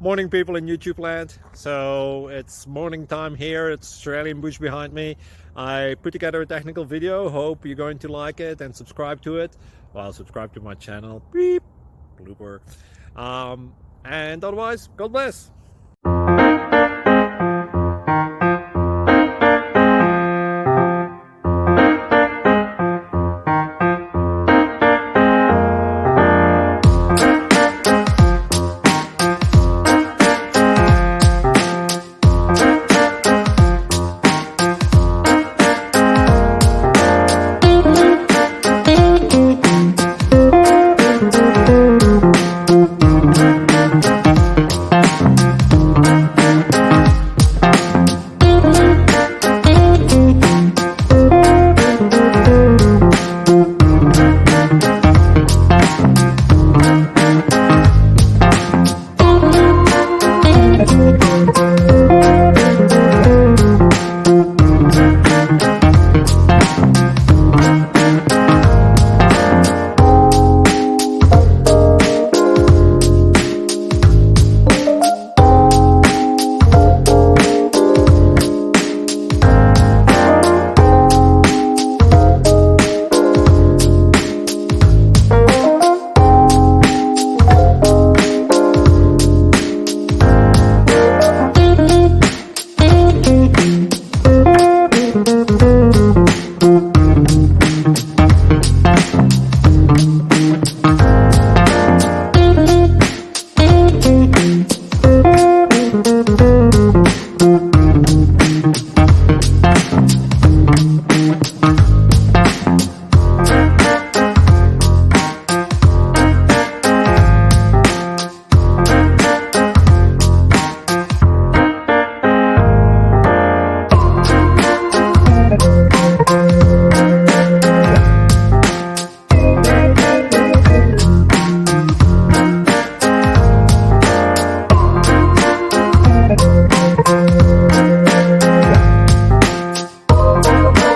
Morning, people in YouTube land. So it's morning time here. It's Australian bush behind me. I put together a technical video. Hope you're going to like it and subscribe to it. Well, subscribe to my channel. Beep. Blooper. And otherwise, God bless.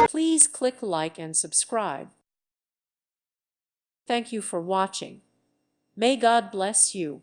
Please click like and subscribe. Thank you for watching. May God bless you.